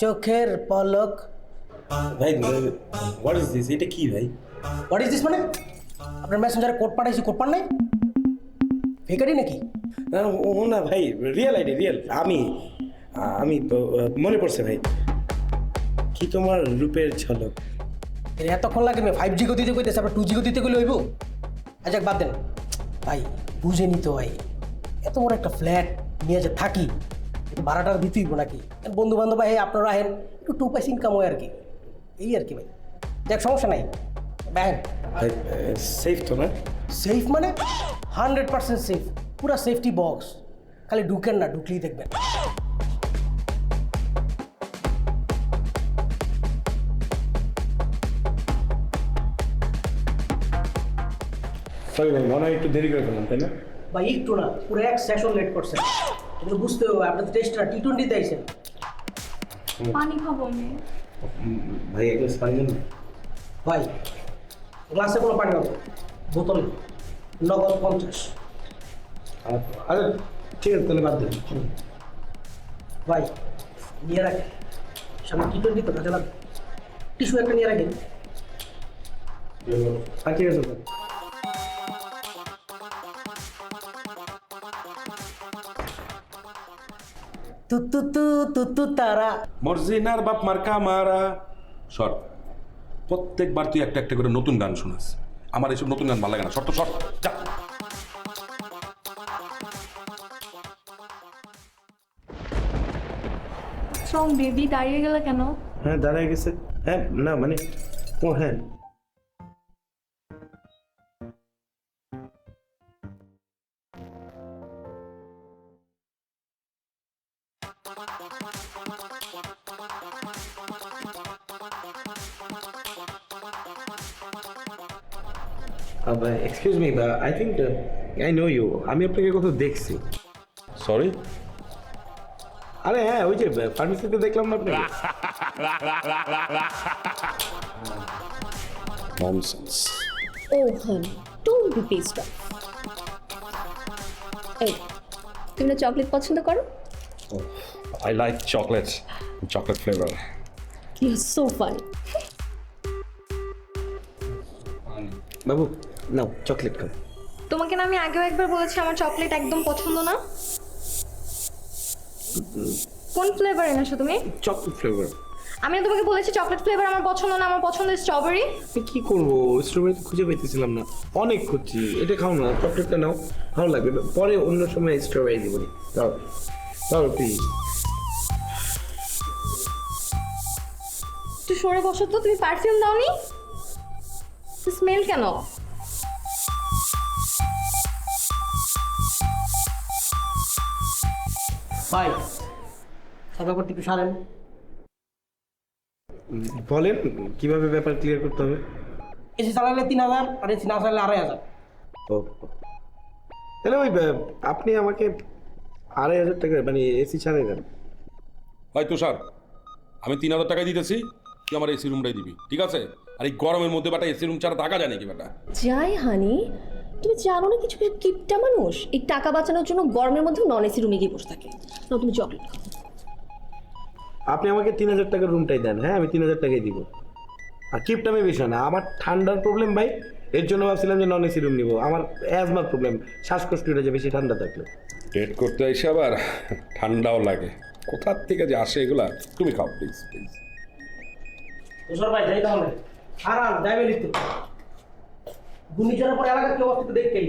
চোখের পলক। ভাই what is this? এটা কি ভাই? হোয়াট ইজ দিস মানে? আপনার মেসেঞ্জারে কোড পাঠাইছি, কোড পান নাই? ফেক আইডি নাকি? না ও না ভাই, রিয়েল আইডি, রিয়েল। আমি আমি মনে পড়ছে ভাই। কি তোমার রূপের ঝলক। এর এতক্ষণ লাগে আমি 5G গতিতে কইতেছে, আপনার 2G গতিতে কইলে হইব? আচ্ছা বাদ দেন ভাই, বুঝেনি তো ভাই, এত বড় একটা ফ্ল্যাট নিয়ে যে থাকি, একটু ভাড়াটার দিতে হইব নাকি? বন্ধু বান্ধব ভাই আপনারা আহেন, একটু 2 পয়সা ইনকাম হয় আর কি, এই আর কি ভাই। দেখ সমস্যা নাই ব্যান। ভাই সেফ তো না? সেফ মানে 100% সেফ, পুরা সেফটি বক্স। খালি ঢুকেন না, ঢুকলেই দেখবেন। সরি ভাই, মনে হয় একটু দেরি করে ফেললাম, তাই না? বা একটু না, পুরো 1 সেশন লেট করছেন। এগুলো বুঝতে হবে, আপনাদের টেস্টটা T20-তে আইছেন। পানি খাবো আমি। ভাই এক গ্লাস পানি দেন না। ভাই গ্লাসে কোনো পানি হবে, বোতল নগদ 50। আরে ঠিক আছে, তাহলে বাদ দেন। ভাই নিয়ে রাখেন, সামনে T20 তো কাজে লাগবে। টিস্যু একটা নিয়ে রাখেন। ঠিক আছে ভাই। তু তু তু তু তু তারা। মর্জিনার বাপ মার্কা মারা শর্ট। প্রত্যেকবার তুই একটা একটা করে নতুন গান শোনাস, আমার এইসব নতুন গান ভালো লাগে না। শর্ট শর্ট যা। স্ট্রং বেবি দাঁড়িয়ে গেলে কেন? হ্যাঁ দাঁড়ায় গেছে। হ্যাঁ না মানে ও হ্যাঁ excuse me, I think I know you. আমি আপনাকে কোথাও দেখছি। সরি। আরে হ্যাঁ, ওই যে ফার্মেসিতে দেখলাম না আপনাকে। Nonsense. Oh, honey, don't be pissed off. এই, তুমি না চকলেট পছন্দ করো? I like chocolate, chocolate flavour. You're so funny. Babu now chocolate খাও। তোমাকে না আমি আগেও একবার বলেছি আমার চকলেট একদম পছন্দ না। কোন ফ্লেভার এনেছো তুমি? Chocolate flavour. আমি না তোমাকে বলেছি চকলেট ফ্লেভার আমার পছন্দ না, আমার পছন্দ স্ট্রবেরি। কি করবো, স্ট্রবেরি খুঁজে পেতেছিলাম না, অনেক খুঁজছি। এটা খাও না, চকলেটটা নাও, ভালো লাগবে। পরে অন্য সময় স্ট্রবেরি দিব। দাও দাও প্লিজ। একটু সরে বসো তো, তুমি পারফিউম দাওনি? স্মেল কেন? ভাই সব ব্যাপারটা একটু সারেন। বলেন কিভাবে ব্যাপার ক্লিয়ার করতে হবে। এসি চালালে 3000, আর এসি না চালালে 2500। ও তাহলে ওই আপনি আমাকে 2500 টাকা মানে এসি ছাড়াই দেন। ভাই তুষার, আমি 3000 টাকা দিতেছি, তুই আমার এসি রুমটাই দিবি, ঠিক আছে? আর এই গরমের মধ্যে বেটা এসি রুম ছাড়া থাকা যায় নাকি বেটা? যাই হানি, তুমি জানো না কিছু কিছু কিপটা মানুষ এই টাকা বাঁচানোর জন্য গরমের মধ্যে নন এসি রুমে গিয়ে বসে থাকে। না তুমি চকলেট খাও। আপনি আমাকে 3000 টাকার রুমটাই দেন। হ্যাঁ আমি 3000 টাকাই দিব। আর কিপটামে বিষয় না, আমার ঠান্ডার প্রবলেম ভাই, এর জন্য ভাবছিলাম যে নন এসি রুম নিব। আমার অ্যাজমার প্রবলেম, শ্বাসকষ্ট হয়ে যায় বেশি ঠান্ডা থাকলে। ডেট করতে এসে আবার ঠান্ডাও লাগে, কোথার থেকে যে আসে এগুলা। তুমি খাও প্লিজ প্লিজ। তুষার ভাই যাই তাহলে। হারান ডায়াবেটিস তো ঘূর্ণিঝড়ের পরে এলাকার কি অবস্থা একটু দেখতেই।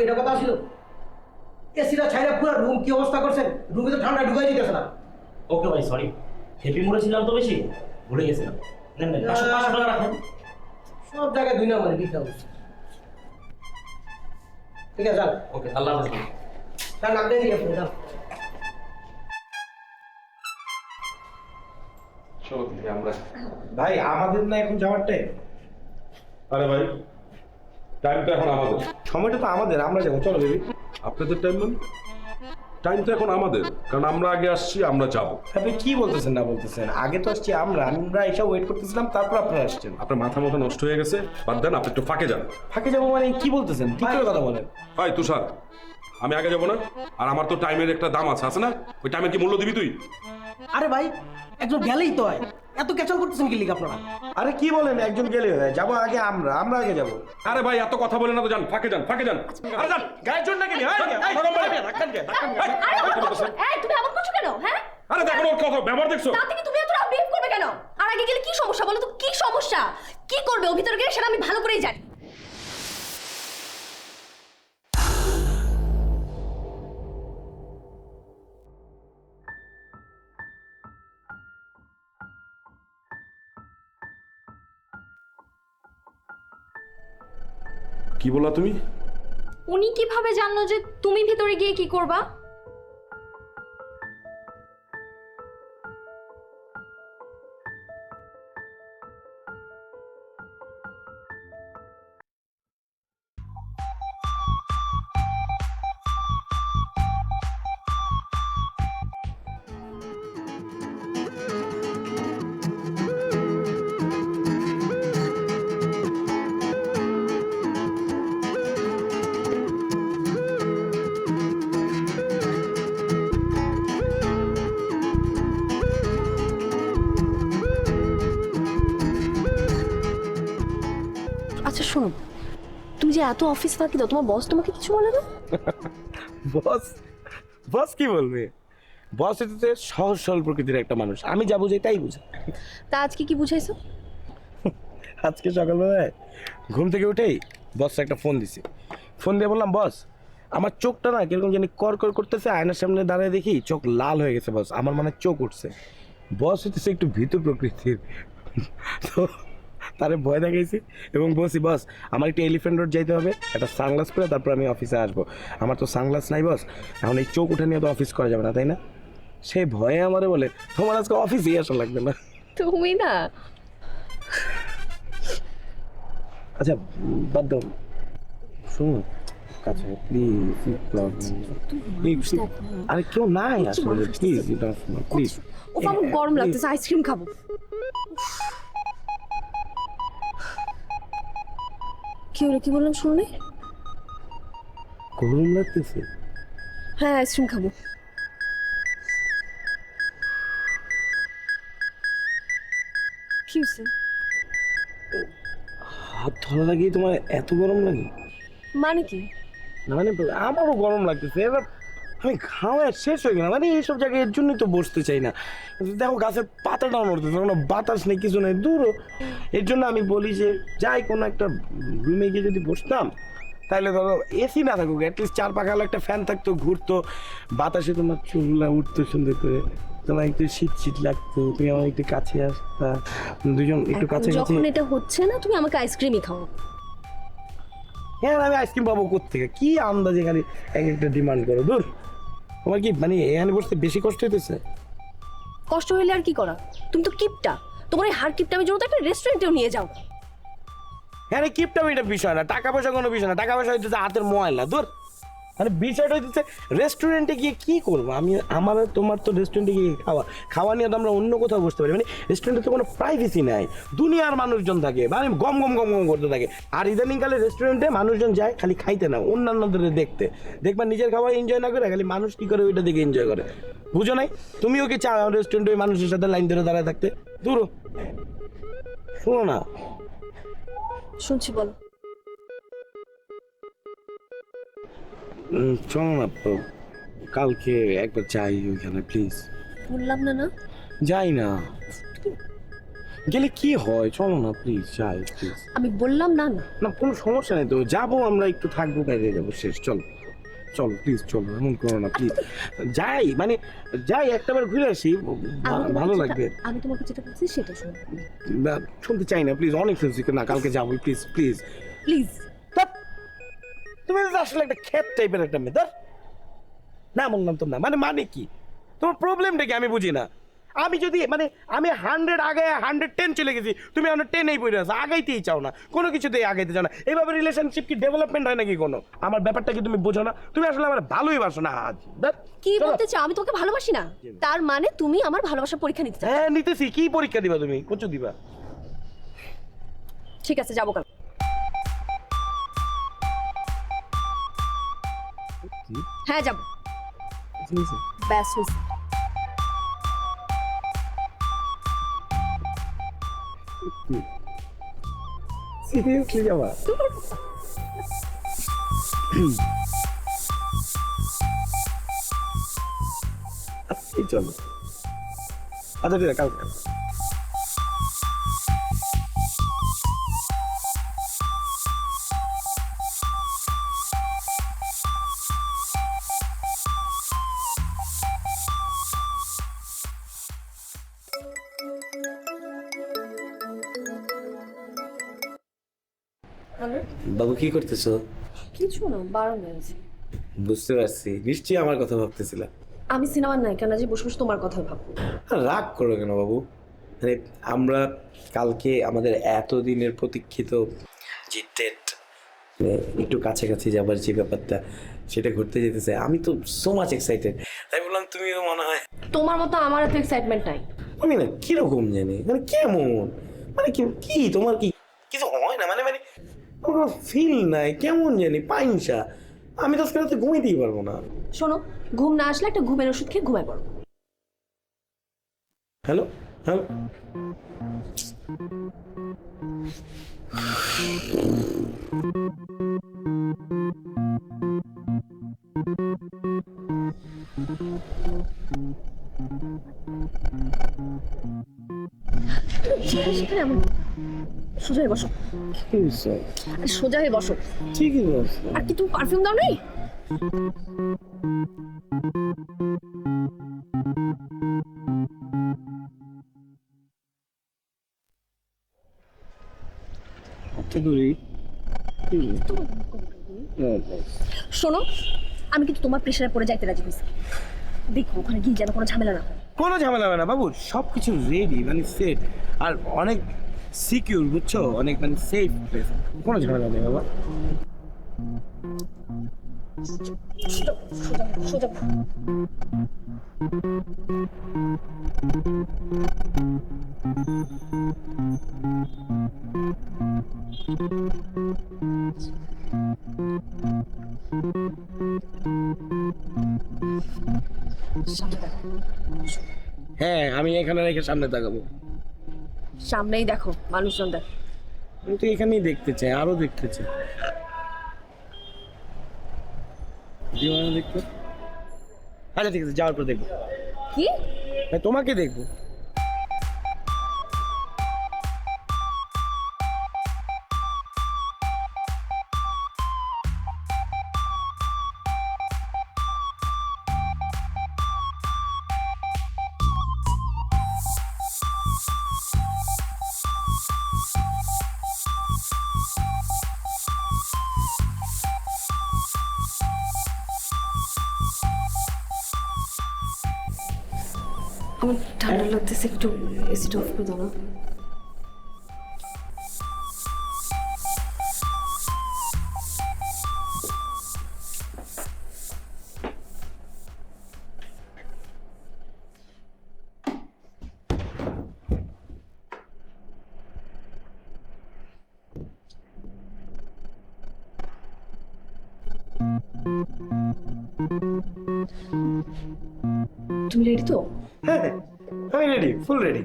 এটা কথা ছিল, এসিটা ছাইরা পুরো রুম কি অবস্থা করছেন? রুমে তো ঠান্ডা ঢুকাই দিতেছে না। ওকে ভাই সরি, হেভি মোড়ে ছিলাম তো বেশি, ভুলে গেছিলাম। নেন নেন 500 টাকা রাখেন। সব জায়গায় 2 নম্বরে বিকা হচ্ছে। ঠিক আছে যান। ওকে আল্লাহ হাফেজ। যান আপনি দিয়ে আপনি যান। চলো দিদি আমরা। ভাই আমাদের না এখন যাওয়ার টাইম। আরে ভাই, টাইমটা এখন আমাদের। সময়টা তো আমাদের, আমরা যাবো। চলো বেবি। আপনাদের টাইম মানে? টাইম তো এখন আমাদের, কারণ আমরা আগে আসছি, আমরা যাব। আপনি কি বলতেছেন না বলতেছেন? আগে তো আসছি আমরা এসে ওয়েট করতেছিলাম, তারপর আপনারা আসছেন। আপনার মাথা মতো নষ্ট হয়ে গেছে, বাদ দেন, আপনি একটু ফাঁকে যান। ফাঁকে যাবো মানে কি বলতেছেন? ঠিক করে কথা বলেন। ভাই তুষার, আমি আগে যাব না? আর আমার তো টাইমের একটা দাম আছে না? ওই টাইমের কি মূল্য দিবি তুই? আরে ভাই একজন গেলেই তো হয়, এত ক্যাচাল করতেছেন কি লিগ আপনারা? আরে কি বলেন, একজন গেলে হয়, যাবো আগে আমরা আগে যাবো। আরে ভাই এত কথা বলে না তো, যান ফাঁকে যান, ফাঁকে যান। আরে যান। গায়ের জন্য নাকি? এই, তুমি এমন করছো কেন? হ্যাঁ, আরে দেখো ওর কথা ব্যবহার দেখছো? তা থেকে তুমি এত বিহেভ করবে কেন? আর আগে গেলে কি সমস্যা বলো তো? কি সমস্যা? কি করবে ও ভিতরে গেলে সেটা আমি ভালো করেই জানি। কি বললা তুমি? উনি কিভাবে জানলো যে তুমি ভেতরে গিয়ে কি করবা? আচ্ছা শোনো, তুমি যে এত অফিস ফাঁকি দাও, তোমার বস তোমাকে কিছু বলে না? বস কি বলবে? বস হচ্ছে সহজ সরল প্রকৃতির একটা মানুষ, আমি যা বুঝাই তাই বুঝে। তা আজকে কি বুঝাইছো? আজকে সকালবেলায় ঘুম থেকে উঠেই বস একটা ফোন দিছি। ফোন দিয়ে বললাম, বস আমার চোখটা না কিরকম জানি কর করতেছে, আয়নার সামনে দাঁড়িয়ে দেখি চোখ লাল হয়ে গেছে বস, আমার মানে চোখ উঠছে। বস হচ্ছে একটু ভীতু প্রকৃতির, তো তারে ভয় দেখাইছি এবং বলছি, বস আমার একটু এলিফ্যান্ট রোড যাইতে হবে, একটা সানগ্লাস পরে তারপর আমি অফিসে আসবো, আমার তো সানগ্লাস নাই বস, এখন এই চোখ উঠে নিয়ে তো অফিস করা যাবে না, তাই না? সে ভয়ে আমারে বলে, তোমার আজকে অফিসেই আসা লাগবে না। তুমি না, আচ্ছা বাদ দাও, শুনুন কাছে প্লিজ, আরে কেউ নাই আসলে, প্লিজ প্লিজ। ও আমার গরম লাগতেছে, আইসক্রিম খাবো। কি হলো, কি বললাম শুনলে? গরম লাগতেছে? হ্যাঁ, আইসক্রিম খাবো। কি হয়েছে? হাত ধরা লাগিয়ে তোমার এত গরম লাগে? মানে কি? না মানে আমারও গরম লাগতেছে, এবার আমি খাওয়া শেষ হয়ে গেলাম, মানে এইসব জায়গায় এর জন্যই তো বসতে চাই না। দেখো গাছের পাতাটাও নড়তেছে, কোনো বাতাস নেই, কিছু নেই, দূরও। এর জন্য আমি বলি যে যাই কোনো একটা রুমে গিয়ে যদি বসতাম, তাহলে ধরো এসি না থাকুক, অ্যাটলিস্ট চার পাখালো একটা ফ্যান থাকতো, ঘুরতো, বাতাসে তোমার চুলগুলা উঠতো সুন্দর করে, তোমার একটু শীত শীত লাগতো, তুমি আমার একটু কাছে আসতা, দুজন একটু কাছে কাছে। যখন এটা হচ্ছে না, তুমি আমাকে আইসক্রিমই খাও। হ্যাঁ আমি আইসক্রিম পাবো কোত্থেকে? কি আন্দাজে খালি এক একটা ডিমান্ড করো, দূর। তোমার কি মানে এখানে বসতে বেশি কষ্ট হইতেছে? কষ্ট হইলে আর কি করা? তুমি তো কিপটা, তোমার এই হার কিপটা আমি জন্য তো একটা রেস্টুরেন্টেও নিয়ে যাও। হ্যাঁ কিপটা এটা বিষয় না, টাকা পয়সা কোনো বিষয় না, টাকা পয়সা হইতেছে হাতের ময়লা, দূর। মানে বিষয়টা হইতেছে রেস্টুরেন্টে গিয়ে কি করবো আমি, আমার তোমার তো রেস্টুরেন্টে গিয়ে খাওয়া নিয়ে তো আমরা অন্য কোথাও বসতে পারি, মানে রেস্টুরেন্টে তো কোনো প্রাইভেসি নাই, দুনিয়ার মানুষজন থাকে, মানে গম গম গম গম করতে থাকে। আর ইদানিংকালে রেস্টুরেন্টে মানুষজন যায় খালি খাইতে না, অন্যান্যদের দেখতে, দেখবা নিজের খাবার এনজয় না করে খালি মানুষ কি করে ওইটা দেখে এনজয় করে, বুঝো নাই? তুমিও কি চাও রেস্টুরেন্টে ওই মানুষের সাথে লাইন ধরে দাঁড়ায় থাকতে? দূর, শোনো না। শুনছি, বলো। চলো না কালকে একবার যাই ওইখানে, প্লিজ। বললাম না না যাই না, গেলে কি হয়, চলো না প্লিজ, যাই প্লিজ। আমি বললাম না না। না কোনো সমস্যা নেই তো, যাবো আমরা, একটু থাকবো, বাইরে যাবো, শেষ। চলো চলো প্লিজ, চলো, এমন করো না প্লিজ। যাই মানে যাই, একটাবার ঘুরে আসি, ভালো লাগবে। আমি তোমাকে যেটা বলছি সেটা শোনো। না, শুনতে চাই না প্লিজ, অনেক শুনছি না, কালকে যাবো প্লিজ প্লিজ প্লিজ। তুমি তো আসলে একটা ক্ষেত টাইপের একটা মেয়ে, ধর না বললাম তো না, মানে কি তোমার প্রবলেমটা কি আমি বুঝি না। আমি যদি মানে আমি 100 আগে 110 চলে গেছি, তুমি 110 পড়ে আছো, আগাইতেই চাও না, কোনো কিছুতেই আগাইতে চাও না। এইভাবে রিলেশনশিপ কি ডেভেলপমেন্ট হয় নাকি কোনো? আমার ব্যাপারটা কি তুমি বোঝো না? তুমি আসলে আমার ভালোই বাসো না। আজ কি বলতে চাও আমি তোকে ভালোবাসি না? তার মানে তুমি আমার ভালোবাসার পরীক্ষা নিতে চাও? হ্যাঁ নিতেছি। কি পরীক্ষা দিবা তুমি? কচু দিবা? ঠিক আছে, যাবো কাল। হ্যাঁ যাবো, ব্যাস হয়েছে। সিরিয়াসলি যাবা? আজকেই চলো। আচ্ছা ঠিক আছে, কালকে। বাবু কি করতেছো? কিছু না, বারণ হয়েছে। বুঝতে পারছি, নিশ্চয়ই আমার কথা ভাবতেছিলা। আমি সিনেমার নায়িকা না যে বসে বসে তোমার কথাই ভাববো। রাগ করো কেন বাবু? মানে আমরা কালকে আমাদের এতদিনের প্রতীক্ষিত যে ডেট, একটু কাছাকাছি যাবার যে ব্যাপারটা, সেটা ঘুরতে যেতেছে। আমি তো সো মাচ এক্সাইটেড। তাই বললাম তুমিও মনে হয়। তোমার মতো আমার এত এক্সাইটমেন্ট নাই। আমি না কিরকম জানি, মানে কেমন, মানে কি তোমার কি কিছু হয় না? মানে মানে কোনো ফিল নাই, কেমন জানি পাইনসা। আমি তো আজকে রাতে ঘুমাইতেই পারবো না। শোনো, ঘুম না আসলে একটা ঘুমের ওষুধ খেয়ে ঘুমায় পড়ো। হ্যালো হ্যালো, সেখানে আমি সোজা হয়ে বসো। আরে সোজা হয়ে বসো। ঠিকই বলছো। আর কি তুমি পারফিউম দাও নাই? শোনো, আমি কিন্তু তোমার প্রেশারে পড়ে যাইতে রাজি হয়েছি। দেখো ওখানে গিয়ে যেন কোনো ঝামেলা না হয়। কোনো ঝামেলা হবে না বাবু, সব কিছু রেডি, মানে সেট, আর অনেক সিকিউর, বুঝছো, অনেক মানে সেফ প্লেস। কোনো ঝামেলা নেই বাবা। সোজা সোজা। হ্যাঁ আমি এখানে রেখে সামনে তাকাবো। সামনেই দেখো, মানুষজন দেখো। আমি তো এখানেই দেখতে চাই, আরো দেখতে চাই। দেখতে, আচ্ছা ঠিক আছে, যাওয়ার পর দেখবো। কি? তোমাকে দেখবো। আমার ঠান্ডা লাগতেছে, একটু এসিটা অফ করে দাও না। তুমি রেডি তো? হ্যাঁ আমি রেডি, ফুল রেডি।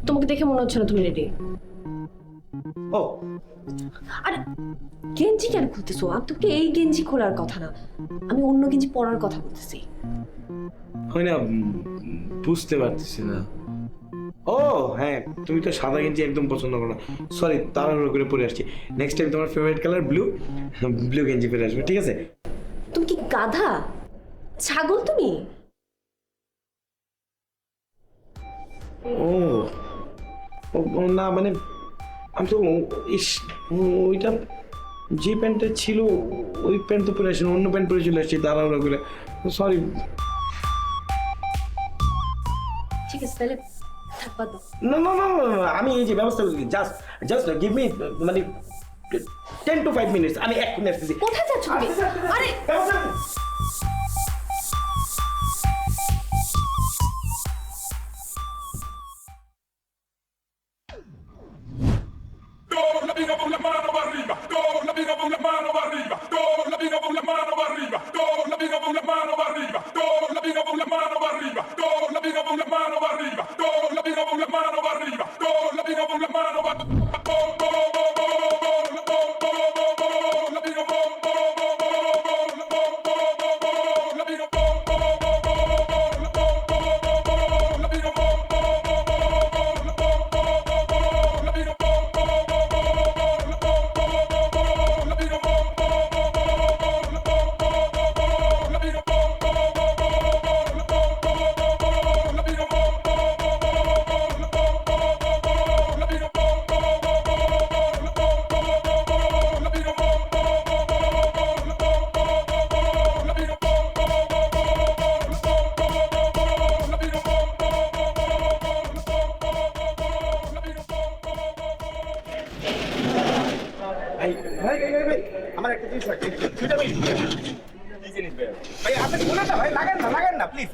তোমাকে দেখে মনে হচ্ছে না তুমি রেডি। ও আরে গেঞ্জি কেন খুলতেছো? আমি তোকে এই গেঞ্জি খোলার কথা না, আমি অন্য গেঞ্জি পরার কথা বলতেছি। হয় না, বুঝতে পারতেছি না। ও হ্যাঁ, তুমি তো সাদা গেঞ্জি একদম পছন্দ করো না। সরি, তাড়াহুড়ো করে পরে আসছি। নেক্সট টাইম তোমার ফেভারিট কালার ব্লু, ব্লু গেঞ্জি পরে আসবে, ঠিক আছে? তুমি কি গাধা, ছাগল তুমি? ও না মানে আমি তো ওইটা যে প্যান্টটা ছিল ওই প্যান্ট তো পরে আসেনি, অন্য প্যান্ট পরে চলে আসছি তাড়াহুড়ো করে। সরি। ঠিক আছে তাহলে থাক বাদ দাও। না না না না, না, আমি এই যে ব্যবস্থা করছি, জাস্ট জাস্ট গিভ মি মানে 10 to 5 minutes, আমি এক্ষুনি আসতেছি। কোথায় যাচ্ছ তুমি? আরে ব্যবস্থা Todos la pinga con la mano para arriba, todos la pinga con la mano para arriba, todos la pinga con la mano para arriba, todos la pinga con la mano para arriba, todos la pinga con la mano para arriba, todos la pinga con la mano para arriba, todos la pinga con la mano para arriba, todos la pinga con la mano para ভাই ভাই ভাই ভাই, আমার একটা জিনিস লাগবে, দুইটা minute. ভাই আপনি শোনেন না ভাই, লাগান না প্লিজ,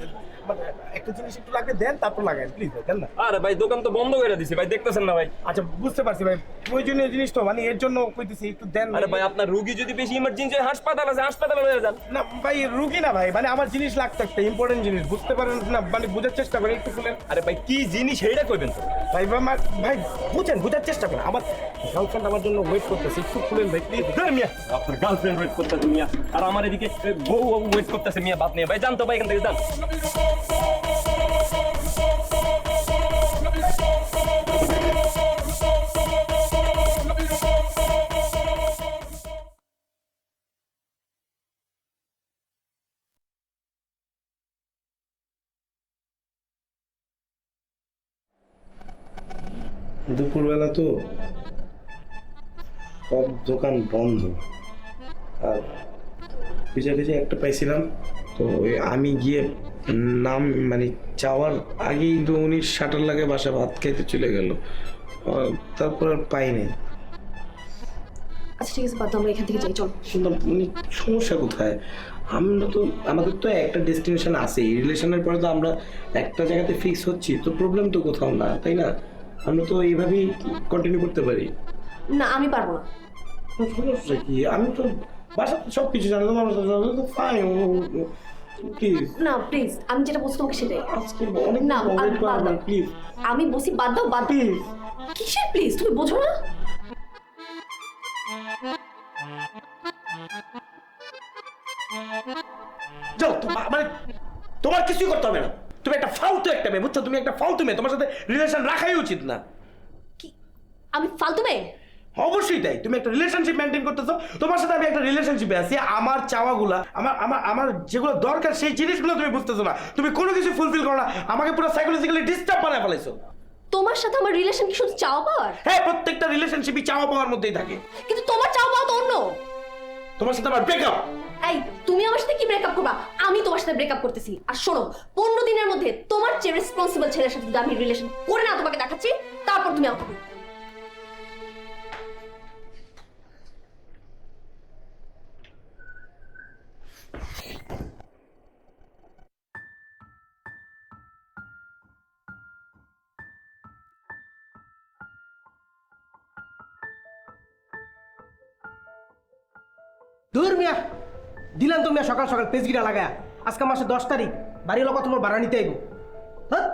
একটা জিনিস একটু লাগবে, দেন তারপর লাগান প্লিজ, দেন না। আরে ভাই দোকান তো বন্ধ করে দিছে ভাই, দেখতেছেন না ভাই? আচ্ছা বুঝতে পারছি ভাই, প্রয়োজনীয় জিনিস তো, মানে এর জন্য কইতেছি একটু দেন। আরে ভাই আপনার রুগী যদি বেশি ইমার্জেন্সি হাসপাতাল আছে, হাসপাতালে হয়ে যান। না ভাই রুগী না ভাই, মানে আমার জিনিস লাগতো, একটা ইম্পর্টেন্ট জিনিস, বুঝতে পারেন না, মানে বোঝার চেষ্টা করেন একটু, খুলেন। আরে ভাই কি জিনিস সেইটা কইবেন তো? ভাই আমার ভাই বোঝার চেষ্টা করেন, আমার গার্লফ্রেন্ড আমার জন্য ওয়েট করতেছে, একটু খুলেন ভাই প্লিজ। মিয়া আপনার গার্লফ্রেন্ড ওয়েট করতেছে মিয়া, আর আমার এদিকে বউ ওয়েট করতেছে মিয়া, বাদ নিয়ে ভাই জানতো ভাই এখান থেকে যান। দুপুরবেলা তো সব দোকান বন্ধ, আর খুঁজে একটা পাইছিলাম, তো ওই আমি গিয়ে নাম মানে যাওয়ার আগেই তো উনি শাটার লাগে বাসা ভাত খাইতে চলে গেল, তারপর আর পাইনি। আচ্ছা ঠিক আছে বাদ দাও, আমরা এখান থেকে যাই চল। শুনলাম উনি সমস্যা কোথায়? আমরা তো আমাদের তো একটা ডেস্টিনেশন আছে, রিলেশনের পরে তো আমরা একটা জায়গাতে ফিক্স হচ্ছি, তো প্রবলেম তো কোথাও না, তাই না? আমরা তো এইভাবেই কন্টিনিউ করতে পারি। না আমি পারবো না। সমস্যা কি? আমি তো বাসাতে সব কিছু জানি, তোমার তো ফাইন প্লিজ। না প্লিজ, আমি যেটা বলছি তোমাকে সেটাই। আজকে অনেক না, ওয়েট বাদ করবেন দাও। প্লিজ আমি বলছি বাদ দাও, বাদ দাও। প্লিজ। কিসের প্লিজ? তুমি বোঝো না? যাও মানে তোমার কিছুই করতে হবে না, তুমি একটা ফালতু একটা মেয়ে, বুঝছো? তুমি একটা ফালতু মেয়ে, তোমার সাথে রিলেশন রাখাই উচিত না। কি আমি ফালতু মেয়ে? অবশ্যই তাই, তুমি একটা রিলেশনশিপ মেনটেন করতেছো, তোমার সাথে আমি একটা রিলেশনশিপে আছি, আমার চাওয়াগুলা আমার আমার আমার যেগুলো দরকার সেই জিনিসগুলো তুমি বুঝতেছো না, তুমি কোনো কিছু ফুলফিল করো না, আমাকে পুরো সাইকোলজিক্যালি ডিস্টার্ব বানায় ফেলাইছো। তোমার সাথে আমার রিলেশন কি শুধু চাওয়া পাওয়ার? হ্যাঁ, প্রত্যেকটা রিলেশনশিপই চাওয়া পাওয়ার মধ্যেই থাকে। কিন্তু তোমার চাওয়া পাওয়া তো অন্য। তোমার সাথে আমার ব্রেকআপ। এই তুমি আমার সাথে কি ব্রেকআপ করবা? আমি তোমার সাথে ব্রেকআপ করতেছি। আর শোনো, 15 দিনের মধ্যে তোমার যে রেসপন্সিবল ছেলের সাথে যদি আমি রিলেশন করে না তোমাকে দেখাচ্ছি, তারপর তুমি আমাকে দূর মিয়া, দিলাম তো মিয়া সকাল সকাল পেজগিরা লাগায়া। আজকে মাসে 10 তারিখ, বাড়ি লোক তোমার ভাড়া নিতে আইব। হ্যাঁ,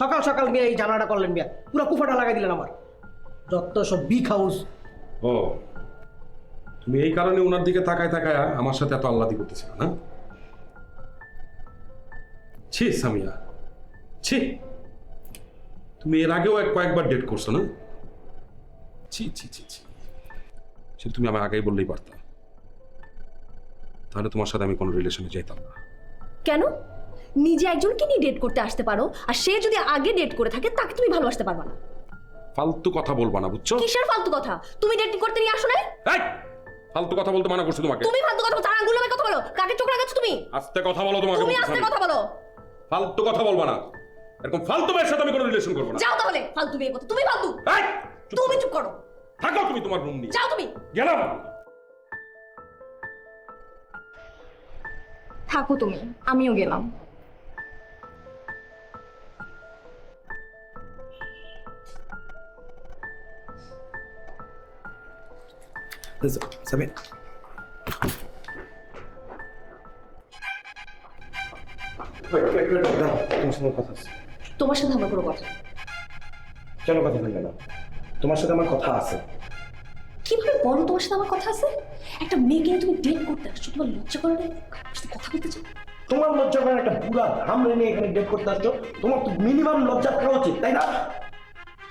সকাল সকাল মিয়া এই জানাটা করলেন মিয়া, পুরো কুফাটা লাগাই দিলেন আমার। যত সব বিগ হাউস। ও তুমি এই কারণে ওনার দিকে তাকায় তাকায় আমার সাথে এত আল্লাদি করতেছিল না? ছি সামিয়া, ছি, তুমি এর আগেও কয়েকবার ডেট করছো না? ছি ছি ছি ছি, সে তুমি আমাকে আগেই বললেই পারতাম, তাহলে তোমার সাথে আমি কোনো রিলেশনে যেতাম না। কেন? নিজে একজনকে নিয়ে ডেট করতে আসতে পারো, আর সে যদি আগে ডেট করে থাকে তাকে তুমি ভালোবাসতে পারবা না। ফালতু কথা বলবা না, বুঝছো? কিসের ফালতু কথা? তুমি ডেট করতে নিয়ে আসো না? এই, ফালতু কথা বলতে মানা করছি তোমাকে। তুমি ফালতু কথা বলছো, আর আঙ্গুল নামে কথা বলো। কাকে চোখ লাগাচ্ছ তুমি? আস্তে কথা বলো, তোমাকে তুমি বলতেছি আস্তে আমি। কথা বলো। ফালতু কথা বলবা না। এরকম ফালতু মেয়ের সাথে আমি কোনো রিলেশন করবো না। যাও তাহলে, ফালতু বিয়ে করতে। তুমি ফালতু। এই, চুপ তুমি করো। চুপ করো। থাকো তুমি তোমার রুম নিয়ে। যাও তুমি। গেলাম। থাকো তুমি, আমিও গেলাম। সাবিন, তোমার সঙ্গে কথা আছে। তোমার সাথে আমার কোনো কথা নেই। কেন কথা বলবে না? তোমার সাথে আমার কথা আছে। কিভাবে বলো তোমার সাথে আমার কথা আছে? একটা মেয়েকে নিয়ে তুমি ডেট করতে আসছো, তোমার লজ্জা করে না? সাথে কথা বলতে চাও? তোমার লজ্জা করে একটা পুরা ধামড়ে নিয়ে এখানে ডেট করতে আসছো, তোমার তো মিনিমাম লজ্জা থাকা উচিত, তাই না?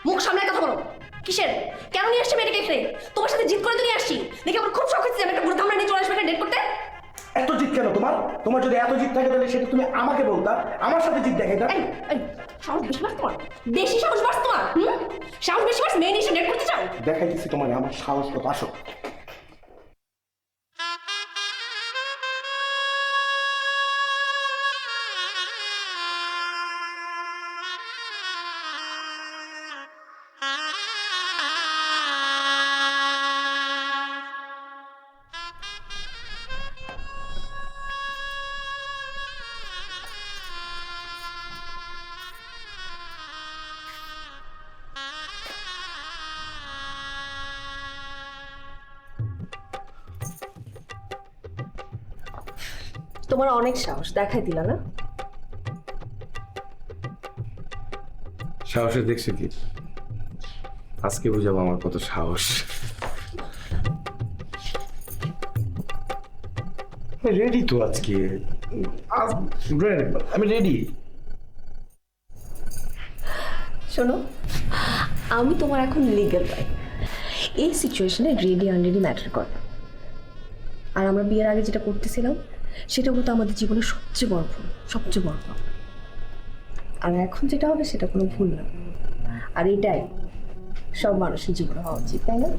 মুখ সামনে কথা বলো। কিসের? কেন নিয়ে আসছি মেয়েটাকে এখানে? তোমার সাথে জিদ করে তো নিয়ে আসছি। দেখে আমার খুব শখ হচ্ছে আমি একটা বুড়ো ধামড়া নিয়ে চলে আসবে ডেট করতে। এত জিদ কেন তোমার? তোমার যদি এত জিদ থাকে তাহলে সেটা তুমি আমাকে বলতা, আমার সাথে জিদ দেখাইতা। এই, এই, সাহস বেশি বাড়ছে তোমার? বেশি সাহস বাড়ছে তোমার? সাহস বেশি বাড়ছে? মেয়ে নিয়ে এসে ডেট করতে চাও? দেখাইতেছি তোমার আমার সাহস কত, আসো। তোমার অনেক সাহস, দেখাই দিলা না? সাহসে দেখছো কি? আজকে বুঝাবো আমার কত সাহস। রেডি তো আজকে, আমি রেডি। শোনো, আমি তোমার এখন লিগ্যাল ওয়াইফ। এই সিচুয়েশনে রেডি আনরেডি ম্যাটার করে না। আর আমরা বিয়ের আগে যেটা করতেছিলাম সেটা হতো আমাদের জীবনের সবচেয়ে বড় ভুল, সবচেয়ে বড় ভুল। আর এখন যেটা হবে সেটা কোনো ভুল না। আর এটাই সব মানুষের জীবনে হওয়া উচিত, তাই না?